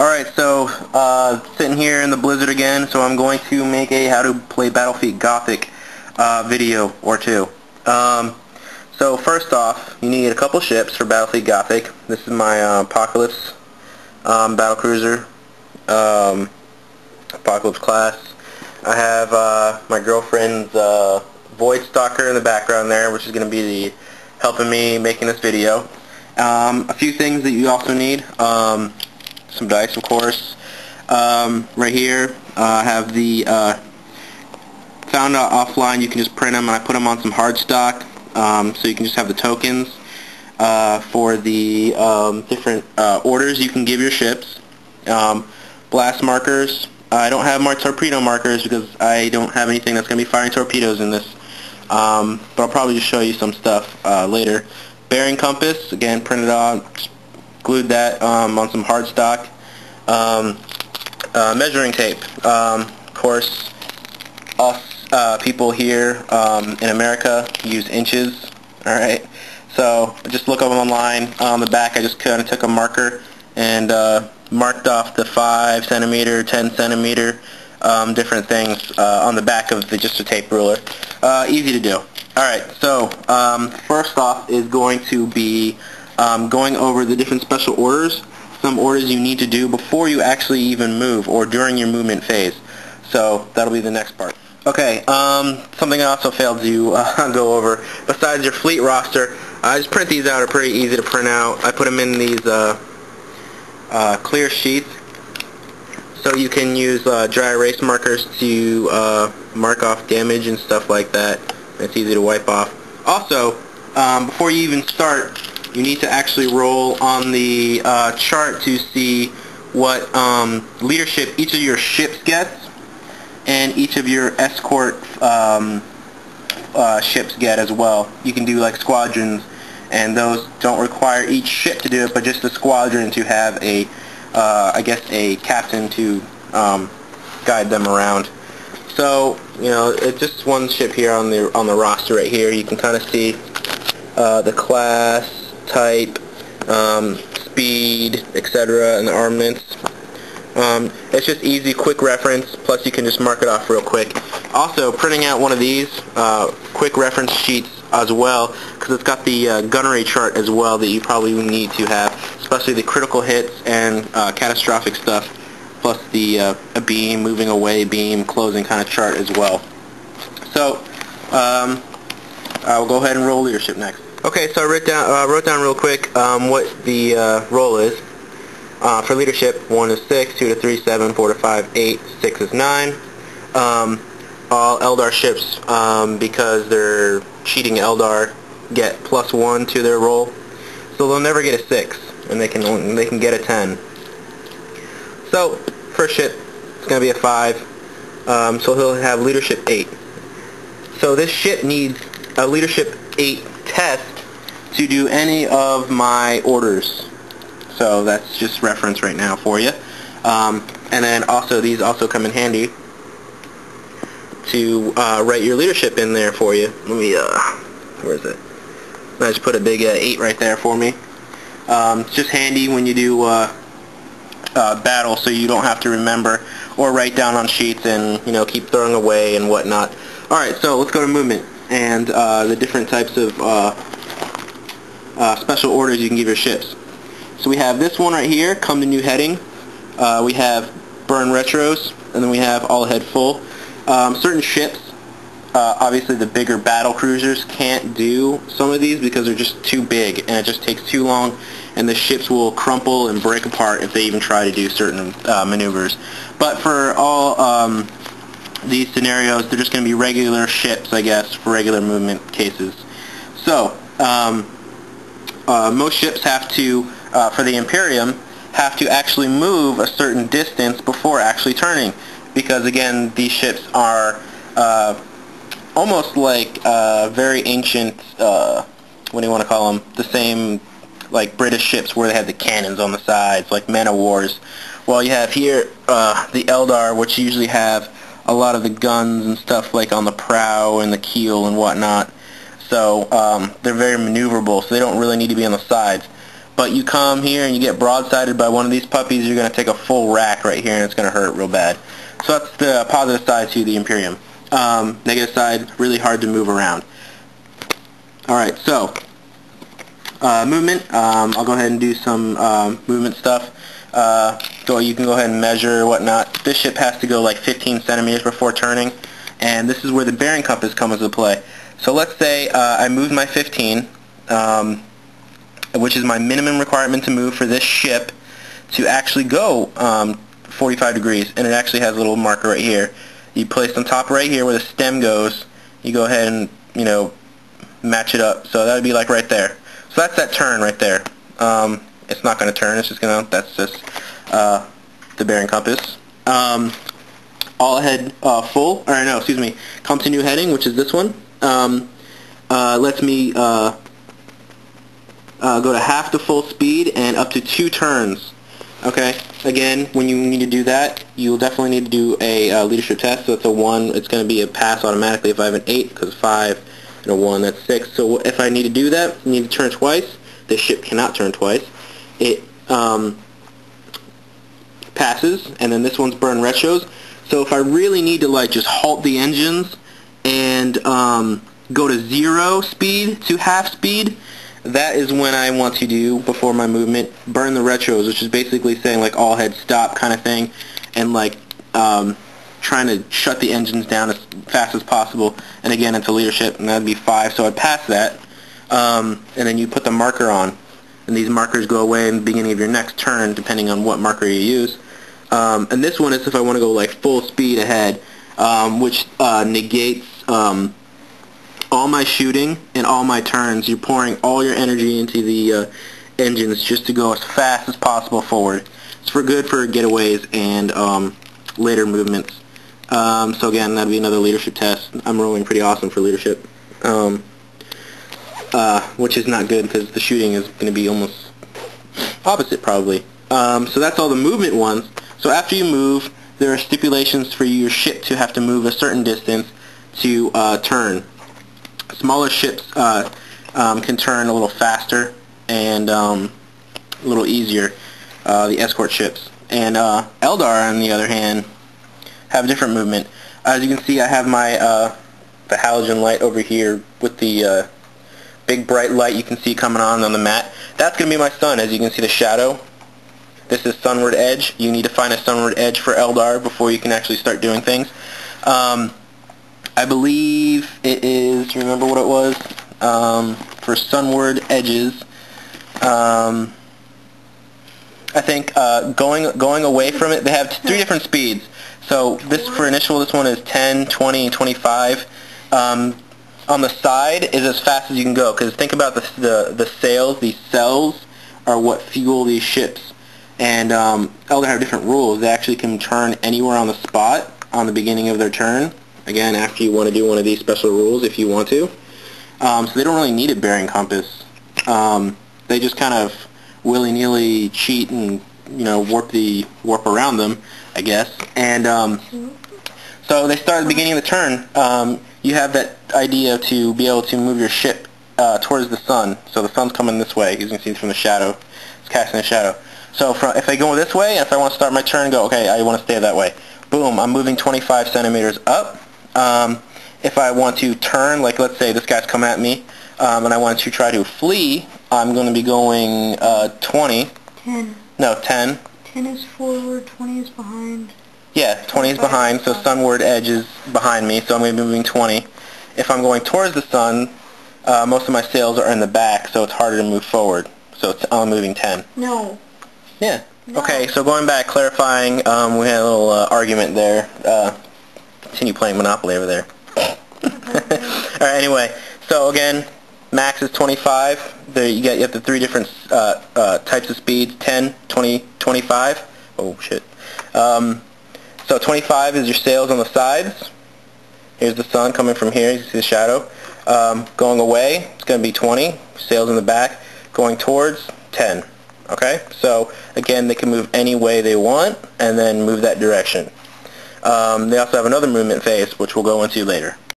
Alright, so sitting here in the blizzard again, so I'm going to make a how to play Battlefleet Gothic video or two. So first off, you need a couple ships for Battlefleet Gothic. This is my Apocalypse battlecruiser, Apocalypse class. I have my girlfriend's Void Stalker in the background there, which is going to be helping me making this video. A few things that you also need. Some dice, of course. Right here, I have the found offline. You can just print them, and I put them on some hard stock, so you can just have the tokens for the different orders you can give your ships. Blast markers. I don't have my torpedo markers because I don't have anything that's going to be firing torpedoes in this, but I'll probably just show you some stuff later. Bearing compass, again, printed on, glued that on some hard stock. Measuring tape. Of course, us people here in America use inches. Alright, so just look up online. On the back, I just kind of took a marker and marked off the 5 centimeter, 10 centimeter, different things on the back of just a tape ruler. Easy to do. Alright, so first off is going to be going over the different special orders, some orders you need to do before you actually even move or during your movement phase. So that'll be the next part. Okay, something I also failed to go over, besides your fleet roster, I just print these out. Are pretty easy to print out. I put them in these clear sheets, so you can use dry erase markers to mark off damage and stuff like that. It's easy to wipe off. Also, before you even start, you need to actually roll on the chart to see what leadership each of your ships gets and each of your escort ships get as well. You can do like squadrons, and those don't require each ship to do it, but just the squadron to have a, I guess, a captain to guide them around. So, you know, it's just one ship here on the roster right here. You can kind of see the class, type, speed, etc., and the armaments. It's just easy, quick reference, plus you can just mark it off real quick. Also, printing out one of these quick reference sheets as well, because it's got the gunnery chart as well that you probably need to have, especially the critical hits and catastrophic stuff, plus the a beam, moving away beam, closing kind of chart as well. So, I'll go ahead and roll leadership next. Okay, so I wrote down real quick what the roll is. For leadership, 1 is 6, 2 to 3, 7, 4 to 5, 8, 6 is 9. All Eldar ships, because they're cheating Eldar, get +1 to their roll, so they'll never get a 6, and they can get a 10. So first ship, it's going to be a 5, so he'll have leadership 8. So this ship needs a leadership 8 test to do any of my orders. So that's just reference right now for you. And then also these also come in handy to write your leadership in there for you. Let me, where is it? I just put a big 8 right there for me. It's just handy when you do battle, so you don't have to remember or write down on sheets and, you know, keep throwing away and whatnot. Alright, so let's go to movement and the different types of special orders you can give your ships. So we have this one right here, come to new heading. We have burn retros, and then we have all ahead full. Certain ships, obviously the bigger battle cruisers, can't do some of these because they're just too big, and it just takes too long, and the ships will crumple and break apart if they even try to do certain maneuvers. But for all these scenarios, they're just going to be regular ships, I guess, for regular movement cases. So, most ships have to, for the Imperium, have to actually move a certain distance before actually turning, because again, these ships are almost like very ancient, what do you want to call them, the same like British ships where they had the cannons on the sides, like men of wars. Well, you have here the Eldar, which usually have a lot of the guns and stuff like on the prow and the keel and whatnot. So they're very maneuverable, so they don't really need to be on the sides. but you come here and you get broadsided by one of these puppies, you're going to take a full rack right here and it's going to hurt real bad. So that's the positive side to the Imperium. Negative side, really hard to move around. Alright, so movement. I'll go ahead and do some movement stuff. You can go ahead and measure whatnot. This ship has to go like 15 centimeters before turning, and this is where the bearing compass comes into play. So let's say I moved my 15, which is my minimum requirement to move for this ship to actually go 45 degrees, and it actually has a little marker right here. You place on top right here where the stem goes. You go ahead and, you know, match it up. So that would be like right there. So that's that turn right there. It's not going to turn. It's just going to. That's just the bearing compass. All ahead full. Or no, excuse me. Continue heading, which is this one. Lets me go to half the full speed and up to 2 turns. Okay. Again, when you need to do that, you'll definitely need to do a leadership test. So it's a 1. It's going to be a pass automatically if I have an 8, because 5 and a 1, that's 6. So if I need to do that, I need to turn twice. This ship cannot turn twice. It passes, and then this one's burn retros. So if I really need to like just halt the engines and go to 0 speed to half speed, that is when I want to do, before my movement, burn the retros, which is basically saying like all head stop kind of thing, and like trying to shut the engines down as fast as possible. And again, into leadership, and that would be 5, so I'd pass that. And then you put the marker on, and these markers go away in the beginning of your next turn, depending on what marker you use. And this one is if I want to go like full speed ahead, which negates all my shooting and all my turns. You're pouring all your energy into the engines just to go as fast as possible forward. It's good for getaways and later movements. So again, that'd be another leadership test. I'm rolling pretty awesome for leadership, which is not good because the shooting is going to be almost opposite probably. So that's all the movement ones. So after you move, there are stipulations for your ship to have to move a certain distance to turn. Smaller ships can turn a little faster and a little easier, the escort ships. And Eldar, on the other hand, have different movement. As you can see, I have my the halogen light over here with the big bright light you can see coming on the mat. That's going to be my sun. As you can see, the shadow. This is sunward edge. You need to find a sunward edge for Eldar before you can actually start doing things. I believe it is, remember what it was, for sunward edges, I think going away from it, they have 3 different speeds. So this, for initial, this one is 10, 20, and 25. On the side is as fast as you can go, because think about the sails. These cells are what fuel these ships. And Eldar have different rules. They actually can turn anywhere on the spot on the beginning of their turn. Again, after you want to do one of these special rules, if you want to. So they don't really need a bearing compass. They just kind of willy-nilly cheat and, you know, warp around them, I guess. And so they start at the beginning of the turn. You have that idea to be able to move your ship towards the sun. So the sun's coming this way. As you can see from the shadow, it's casting a shadow. So if I go this way, if I want to start my turn, go, okay, I want to stay that way. Boom, I'm moving 25 centimeters up. If I want to turn, like let's say this guy's coming at me, and I want to try to flee, I'm going to be going 20. 10. No, 10. 10 is forward, 20 is behind. Yeah, 20 is behind, so sunward edge is behind me, so I'm going to be moving 20. If I'm going towards the sun, most of my sails are in the back, so it's harder to move forward. So I'm moving 10. No. Yeah. No. Okay, so going back, clarifying, we had a little argument there. Continue playing Monopoly over there. Alright, anyway, so again, max is 25. There you have the 3 different types of speeds, 10, 20, 25. Oh, shit. So 25 is your sails on the sides. Here's the sun coming from here. You see the shadow. Going away, it's going to be 20. Sails in the back. Going towards, 10. Okay? So, again, they can move any way they want and then move that direction. They also have another movement phase, which we'll go into later.